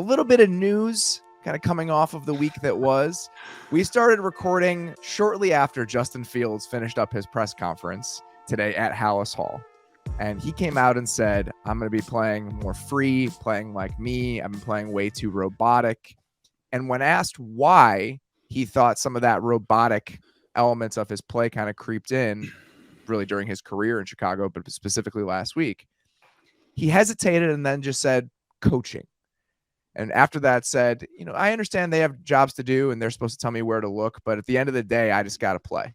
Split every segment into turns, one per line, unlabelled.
a little bit of news kind of coming off of the week that was. We started recording shortly after Justin Fields finished up his press conference today at Halas Hall. And he came out and said, I'm going to be playing more free, playing like me. I've been playing way too robotic. And when asked why he thought some of that robotic elements of his play kind of creeped in really during his career in Chicago, but specifically last week, he hesitated and then just said coaching. And after that said, I understand they have jobs to do and they're supposed to tell me where to look, but at the end of the day, I just got to play.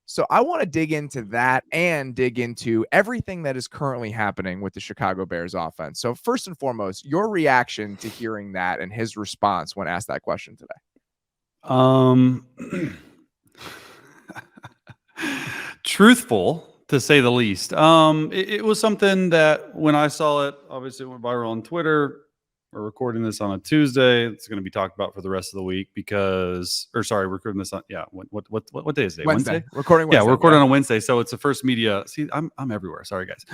So I want to dig into that and dig into everything that is currently happening with the Chicago Bears offense. So first and foremost, your reaction to hearing that and his response when asked that question today.
Truthful, to say the least. It was something that when I saw it, obviously it went viral on Twitter. We're recording this on a Tuesday. It's going to be talked about for the rest of the week recording this on, what day is it?
Wednesday? Recording Wednesday.
Yeah, we're recording on Wednesday. So it's the first media. See, I'm everywhere. Sorry, guys.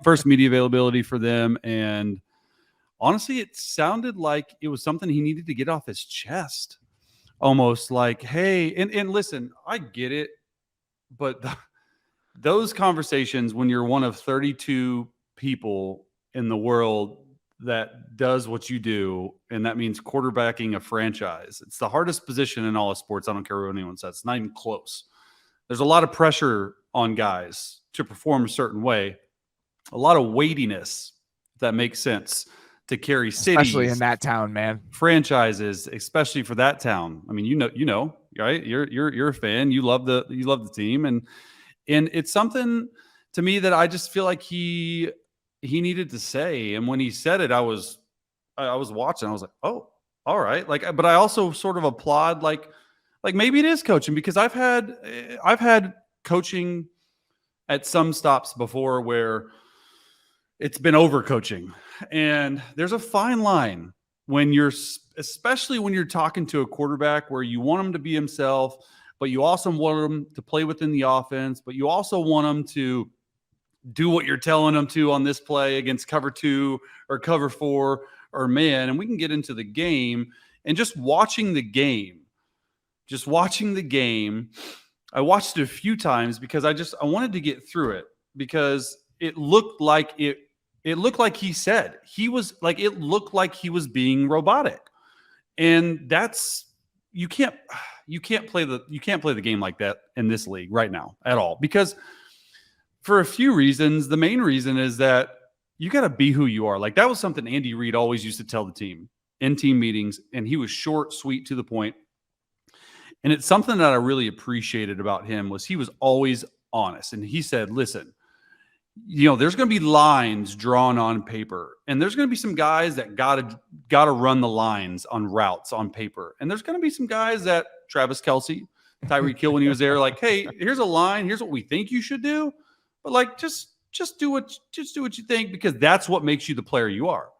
First media availability for them. And honestly, it sounded like it was something he needed to get off his chest. Almost like, hey, and listen, I get it. But those conversations when you're one of 32 people in the world that does what you do, and that means quarterbacking a franchise. It's the hardest position in all of sports. I don't care what anyone says. It's not even close. There's a lot of pressure on guys to perform a certain way, a lot of weightiness, if that makes sense, to carry cities.
Especially in that town, man.
Franchises, especially for that town. I mean, you know, right? You're a fan. You love the team. And it's something to me that I just feel like he needed to say. And when he said it, I was watching. I was like, oh, all right. But I also sort of applaud like maybe it is coaching, because I've had coaching at some stops before where it's been over coaching. And there's a fine line especially when you're talking to a quarterback where you want him to be himself, but you also want him to play within the offense, but you also want him to do what you're telling them to on this play against cover 2 or cover 4 or man. And we can get into the game and just watching the game. I watched it a few times because I wanted to get through it, because it looked like he said he was like, it looked like he was being robotic. And that's, you can't play the game like that in this league right now at all, because for a few reasons. The main reason is that you got to be who you are. Like, that was something Andy Reid always used to tell the team in team meetings, and he was short, sweet, to the point. And it's something that I really appreciated about him was he was always honest. And he said, listen, there's going to be lines drawn on paper, and there's going to be some guys that got to run the lines on routes on paper. And there's going to be some guys that Travis Kelce, Tyreek Hill, when he was there, like, hey, here's a line. Here's what we think you should do. But like, just do what you think, because that's what makes you the player you are.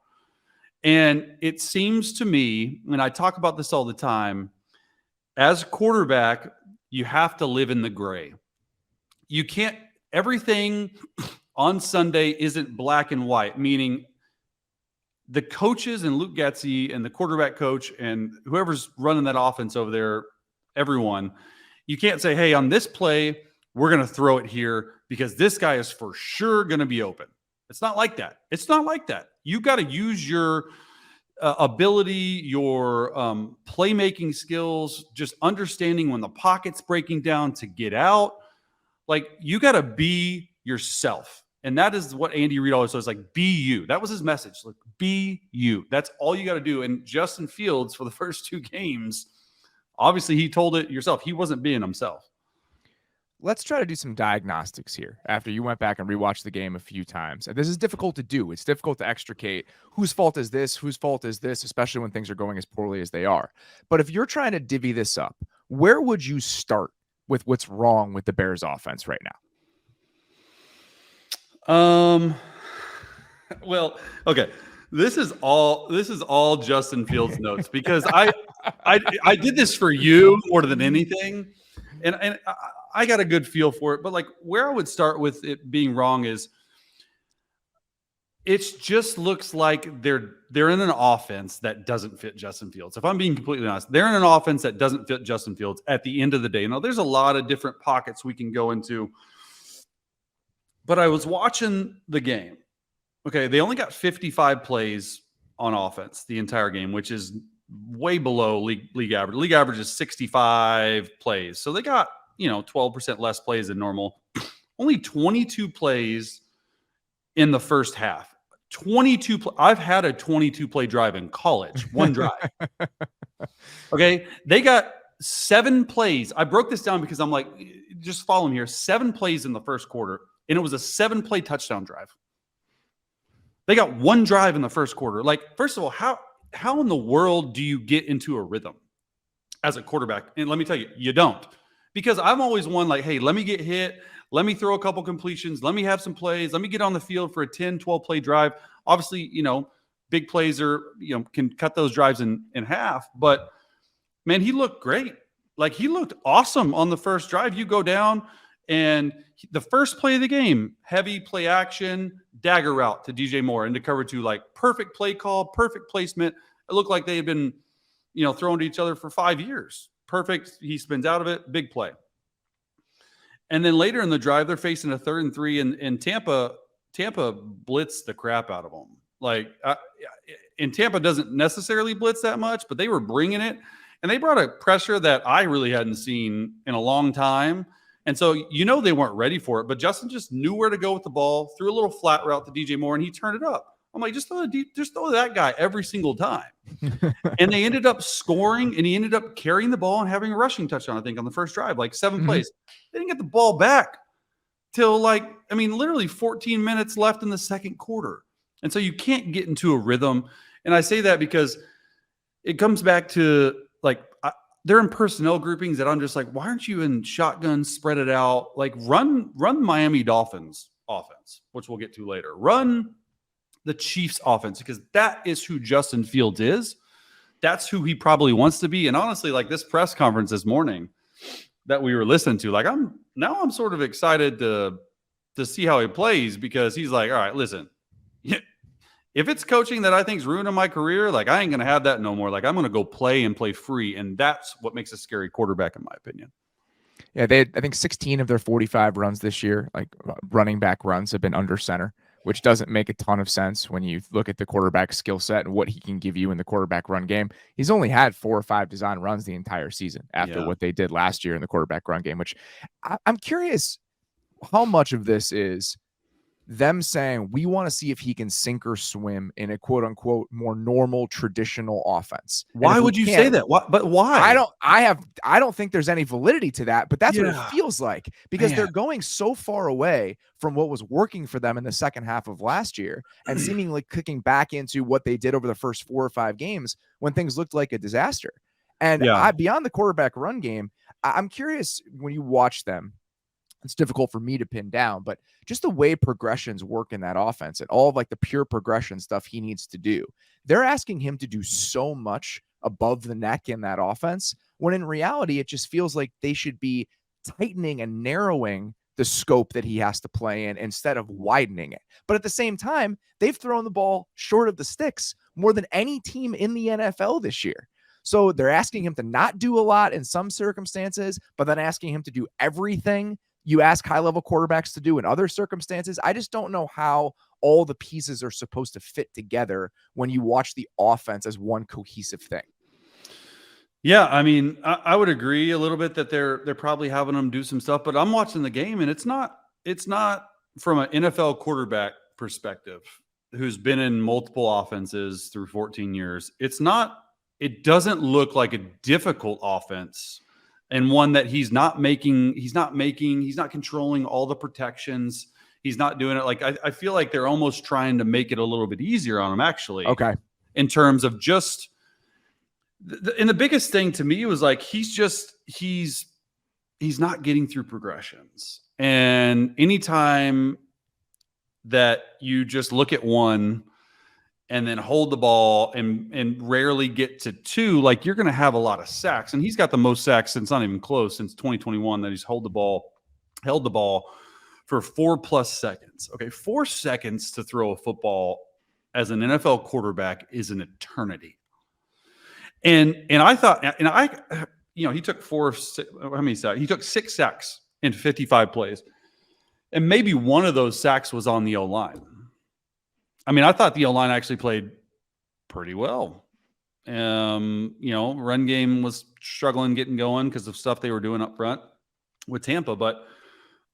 And it seems to me, and I talk about this all the time, as a quarterback, you have to live in the gray. You can't, everything on Sunday isn't black and white, meaning the coaches and Luke Getsy and the quarterback coach and whoever's running that offense over there, everyone, you can't say, hey, on this play, we're going to throw it here because this guy is for sure going to be open. It's not like that. You got to use your ability, your playmaking skills, just understanding when the pocket's breaking down to get out. Like, you got to be yourself. And that is what Andy Reid always says, like, be you. That was his message. Like, be you. That's all you got to do. And Justin Fields, for the first 2 games, obviously he told it yourself. He wasn't being himself.
Let's try to do some diagnostics here after you went back and rewatched the game a few times. And this is difficult to do. It's difficult to extricate whose fault is this, especially when things are going as poorly as they are. But if you're trying to divvy this up, where would you start with what's wrong with the Bears offense right
now? Well, okay. This is all Justin Fields notes, because I did this for you more than anything. And I got a good feel for it, but like, where I would start with it being wrong is it just looks like they're in an offense that doesn't fit Justin Fields. If I'm being completely honest, they're in an offense that doesn't fit Justin Fields at the end of the day. Now, there's a lot of different pockets we can go into, but I was watching the game. Okay, they only got 55 plays on offense the entire game, which is way below league average. League average is 65 plays. So they got, 12% less plays than normal. Only 22 plays in the first half. 22. I've had a 22 play drive in college, one drive. Okay. They got 7 plays. I broke this down because I'm like, just follow me here. 7 plays in the first quarter, and it was a 7-play touchdown drive. They got 1 drive in the first quarter. Like, first of all, how in the world do you get into a rhythm as a quarterback? And let me tell you, you don't. Because I'm always one like, hey, let me get hit. Let me throw a couple completions. Let me have some plays. Let me get on the field for a 10, 12-play drive. Obviously, big plays are, can cut those drives in half. But, man, he looked great. Like, he looked awesome on the first drive. You go down, and the first play of the game, heavy play action, dagger route to DJ Moore into cover 2, like perfect play call, perfect placement. It looked like they had been, thrown to each other for 5 years. Perfect. He spins out of it. Big play. And then later in the drive, they're facing a 3rd and 3, and Tampa blitzed the crap out of them. Like, and Tampa doesn't necessarily blitz that much, but they were bringing it, and they brought a pressure that I really hadn't seen in a long time. And so, they weren't ready for it, but Justin just knew where to go with the ball, threw a little flat route to DJ Moore, and he turned it up. I'm like, just throw that guy every single time. And they ended up scoring, and he ended up carrying the ball and having a rushing touchdown, I think, on the first drive, like 7 plays. They didn't get the ball back till literally 14 minutes left in the second quarter. And so you can't get into a rhythm. And I say that because it comes back to, they're in personnel groupings that I'm just like, why aren't you in shotgun, spread it out? Like, run Miami Dolphins offense, which we'll get to later. Run the Chiefs offense, because that is who Justin Fields is. That's who he probably wants to be. And honestly, like, this press conference this morning that we were listening to, like, I'm sort of excited to see how he plays, because he's like, all right, listen, if it's coaching that I think is ruining my career, like, I ain't going to have that no more. Like, I'm going to go play and play free. And that's what makes a scary quarterback, in my opinion.
Yeah, I think 16 of their 45 runs this year, like running back runs, have been under center, which doesn't make a ton of sense when you look at the quarterback skill set and what he can give you in the quarterback run game. He's only had 4 or 5 design runs the entire season after what they did last year in the quarterback run game, which I'm curious how much of this is them saying, we want to see if he can sink or swim in a quote unquote more normal traditional offense.
Why would you say that? But why?
I don't think there's any validity to that, but that's what it feels like, because they're going so far away from what was working for them in the second half of last year and seemingly kicking back into what they did over the first 4 or 5 games when things looked like a disaster. And beyond the quarterback run game, I'm curious, when you watch them, it's difficult for me to pin down, but just the way progressions work in that offense and all of the pure progression stuff he needs to do, they're asking him to do so much above the neck in that offense, when in reality, it just feels like they should be tightening and narrowing the scope that he has to play in instead of widening it. But at the same time, they've thrown the ball short of the sticks more than any team in the NFL this year. So they're asking him to not do a lot in some circumstances, but then asking him to do everything you ask high-level quarterbacks to do in other circumstances. I just don't know how all the pieces are supposed to fit together when you watch the offense as one cohesive thing.
Yeah, I mean, I would agree a little bit that they're probably having them do some stuff, but I'm watching the game, and it's not from an NFL quarterback perspective who's been in multiple offenses through 14 years. It doesn't look like a difficult offense, and one that he's not controlling all the protections. He's not doing it. Like, I feel like they're almost trying to make it a little bit easier on him, actually.
Okay.
In terms of just, and the biggest thing to me was like, he's not getting through progressions. And anytime that you just look at one and then hold the ball and rarely get to 2, like, you're going to have a lot of sacks. And he's got the most sacks since, not even close, since 2021, that he's held the ball for for 4+ seconds. Okay, 4 seconds to throw a football as an NFL quarterback is an eternity. And I thought, and I, he took how many sacks? He took 6 sacks in 55 plays. And maybe one of those sacks was on the O-line. I mean, I thought the O-line actually played pretty well. Run game was struggling getting going because of stuff they were doing up front with Tampa, but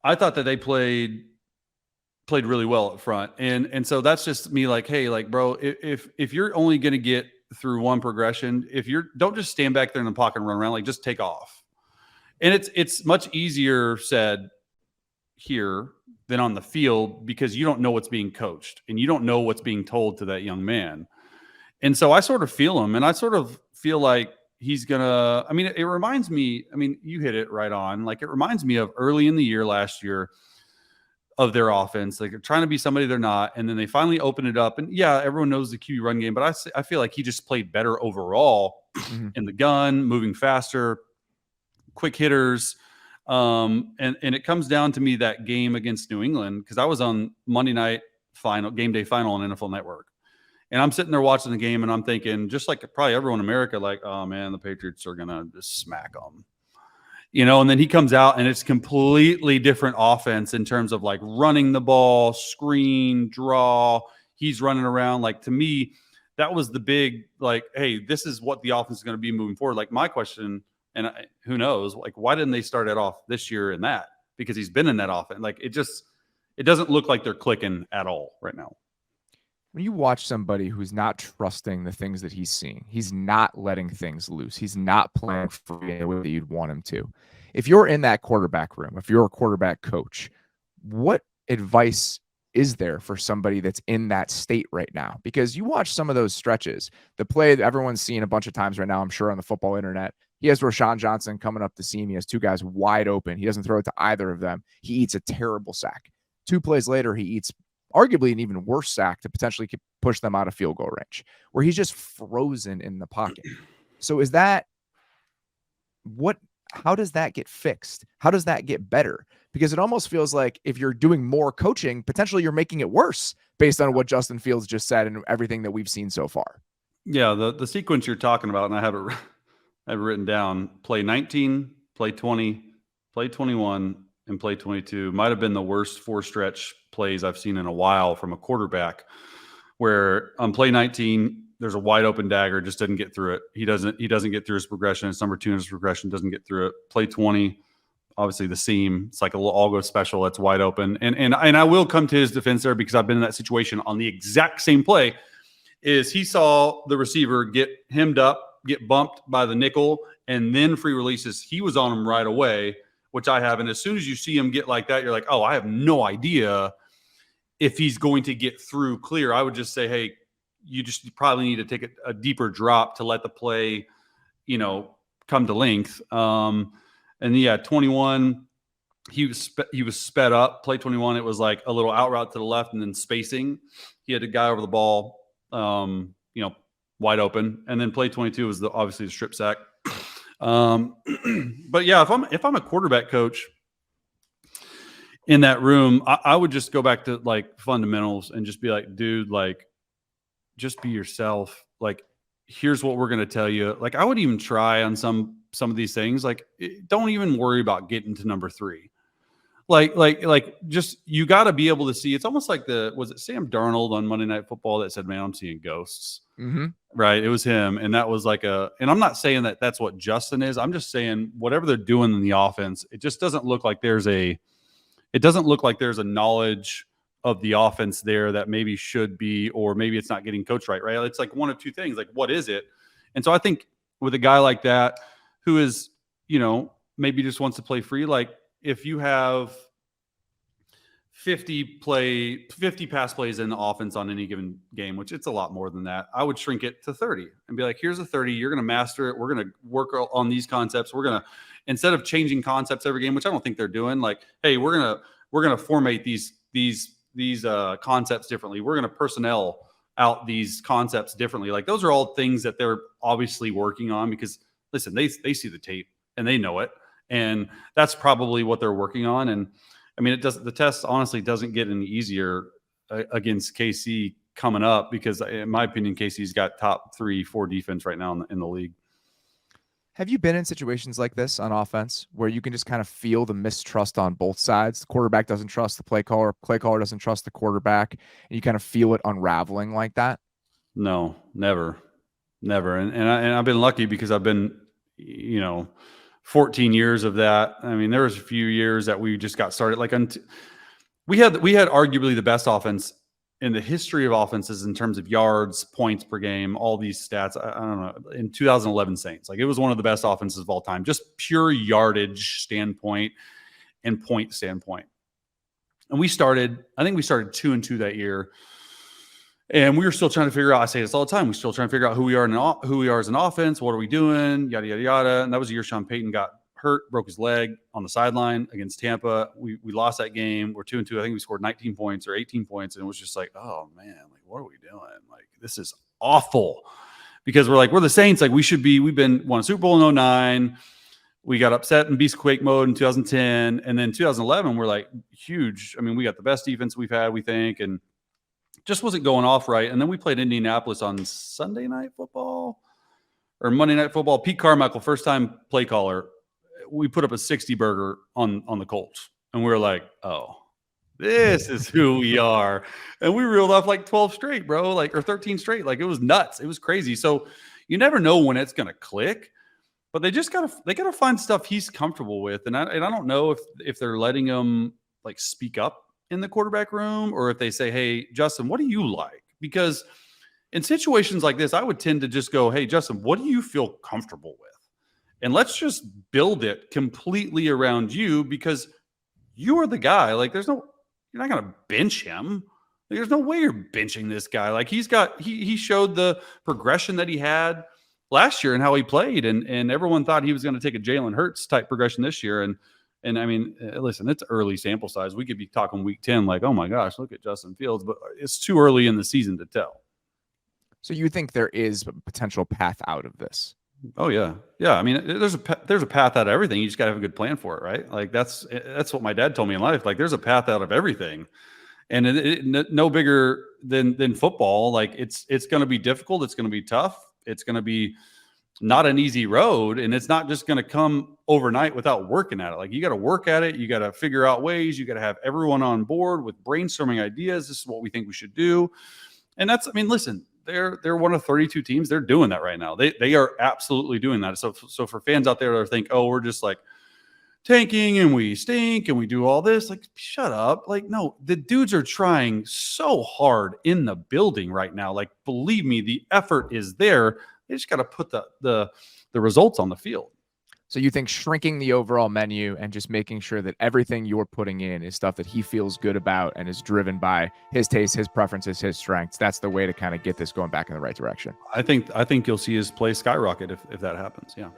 I thought that they played really well up front. And so that's just me like, hey, like, bro, if you're only going to get through one progression, don't just stand back there in the pocket and run around, like just take off. And it's much easier said here than on the field because you don't know what's being coached and you don't know what's being told to that young man. And so I sort of feel him, and I sort of feel like he's gonna, I mean, it reminds me, I mean, you hit it right on. Like, it reminds me of early in the year last year of their offense. Like, they're trying to be somebody they're not, and then they finally open it up. And yeah, everyone knows the QB run game, but I feel like he just played better overall in the game, moving faster, quick hitters. And it comes down to me that game against New England, because I was on Monday night game day final on NFL Network. And I'm sitting there watching the game, and I'm thinking, just like probably everyone in America, like, oh, man, the Patriots are going to just smack them. And then he comes out, and it's completely different offense in terms of, like, running the ball, screen, draw. He's running around. Like, to me, that was the big, like, hey, this is what the offense is going to be moving forward. Like, my question, and who knows, like, why didn't they start it off this year in that? Because he's been in that offense. Like, it doesn't look like they're clicking at all right now.
When you watch somebody who's not trusting the things that he's seeing, he's not letting things loose. He's not playing free in the way that you'd want him to. If you're in that quarterback room, if you're a quarterback coach, what advice is there for somebody that's in that state right now? Because you watch some of those stretches, the play that everyone's seen a bunch of times right now, I'm sure on the football internet. He has Rashawn Johnson coming up the seam. He has 2 guys wide open. He doesn't throw it to either of them. He eats a terrible sack. 2 plays later, he eats arguably an even worse sack to potentially push them out of field goal range, where he's just frozen in the pocket. So how does that get fixed? How does that get better? Because it almost feels like if you're doing more coaching, potentially you're making it worse based on what Justin Fields just said and everything that we've seen so far.
Yeah, the sequence you're talking about, and I have it written down: play 19, play 20, play 21, and play 22 might have been the worst 4 stretch plays I've seen in a while from a quarterback, where on play 19, there's a wide open dagger, just doesn't get through it. He doesn't get through his progression. It's number 2 in his progression, doesn't get through it. Play 20, obviously the seam, it's like a little all-go special that's wide open. And I will come to his defense there, because I've been in that situation on the exact same play. Is he saw the receiver get hemmed up, get bumped by the nickel, and then free releases. He was on him right away, which I have. And as soon as you see him get like that, you're like, oh, I have no idea if he's going to get through clear. I would just say, hey, you probably need to take a deeper drop to let the play, come to length. And yeah, 21, he was sped up. Play 21, it was like a little out route to the left and then spacing. He had a guy over the ball, wide open. And then play 22 was obviously the strip sack. But yeah, if I'm a quarterback coach in that room, I would just go back to like fundamentals and just be like, dude, like, just be yourself. Like, here's what we're going to tell you. Like, I would even try on some of these things. Like, don't even worry about getting to number 3. Like just, you got to be able to see. It's almost like was it Sam Darnold on Monday Night Football that said, man, I'm seeing ghosts.
Mm-hmm.
Right. It was him. And that was like and I'm not saying that that's what Justin is. I'm just saying whatever they're doing in the offense, it just doesn't look like there's a knowledge of the offense there that maybe should be, or maybe it's not getting coached right. Right. It's like one of 2 things. Like, what is it? And so I think with a guy like that, who is, maybe just wants to play free, like, if you have 50 pass plays in the offense on any given game, which it's a lot more than that, I would shrink it to 30 and be like, here's a 30. You're going to master it. We're going to work on these concepts. We're going to, instead of changing concepts every game, which I don't think they're doing, like, hey, we're going to formate these concepts differently. We're going to personnel out these concepts differently. Like, those are all things that they're obviously working on, because listen, they see the tape and they know it. And that's probably what they're working on. And I mean, the test honestly doesn't get any easier against KC coming up, because in my opinion, KC's got top 3-4 defense right now in the league.
Have you been in situations like this on offense where you can just kind of feel the mistrust on both sides? The quarterback doesn't trust the play caller doesn't trust the quarterback, and you kind of feel it unraveling like that?
No, never. And I've been lucky because I've been, 14 years of that. I mean, there was a few years that we just got started. Like we had arguably the best offense in the history of offenses in terms of yards, points per game, all these stats. I don't know, in 2011 Saints, like it was one of the best offenses of all time, just pure yardage standpoint and point standpoint. And I think we started 2-2 that year. And we were still trying to figure out, I say this all the time, we're still trying to figure out who we are as an offense, what are we doing, yada, yada, yada. And that was the year Sean Payton got hurt, broke his leg on the sideline against Tampa. We lost that game. We're 2-2. I think we scored 19 points or 18 points. And it was just like, oh man, like, what are we doing? Like, this is awful. Because we're the Saints. Like, we've won a Super Bowl in 2009. We got upset in Beastquake mode in 2010. And then 2011, we're like huge. I mean, we got the best defense we've had, we think. And just wasn't going off right. And then we played Indianapolis on Sunday Night Football or Monday Night Football. Pete Carmichael, first time play caller. We put up a 60 burger on the Colts. And we were like, oh, this is who we are. And we reeled off like 12 straight, bro, or 13 straight. Like, it was nuts. It was crazy. So you never know when it's going to click, but they gotta find stuff he's comfortable with. And I don't know if they're letting him like speak up in the quarterback room, or if they say, hey, Justin, what do you like? Because in situations like this, I would tend to just go, hey, Justin, what do you feel comfortable with? And let's just build it completely around you, because you are the guy. Like, you're not going to bench him. There's no way you're benching this guy. Like, he showed the progression that he had last year and how he played. And everyone thought he was going to take a Jalen Hurts type progression this year. And I mean, listen, it's early sample size. We could be talking week 10, like, oh my gosh, look at Justin Fields, but it's too early in the season to tell.
So you think there is a potential path out of this?
Oh yeah. Yeah. I mean, there's a path out of everything. You just gotta have a good plan for it. Right. Like that's what my dad told me in life. Like, there's a path out of everything, and no bigger than football. Like, it's going to be difficult. It's going to be tough. It's going to be not an easy road, and it's not just going to come overnight without working at it. Like, you got to work at it. You got to figure out ways. You got to have everyone on board with brainstorming ideas. This is what we think we should do. And I mean, listen, they're one of 32 teams. They're doing that right now. They are absolutely doing that. So for fans out there that think, oh, we're just like tanking and we stink and we do all this, like, shut up. Like, no, the dudes are trying so hard in the building right now. Like, believe me, the effort is there. They just got to put the results on the field.
So you think shrinking the overall menu and just making sure that everything you're putting in is stuff that he feels good about and is driven by his taste, his preferences, his strengths. That's the way to kind of get this going back in the right direction.
I think you'll see his play skyrocket if that happens. Yeah.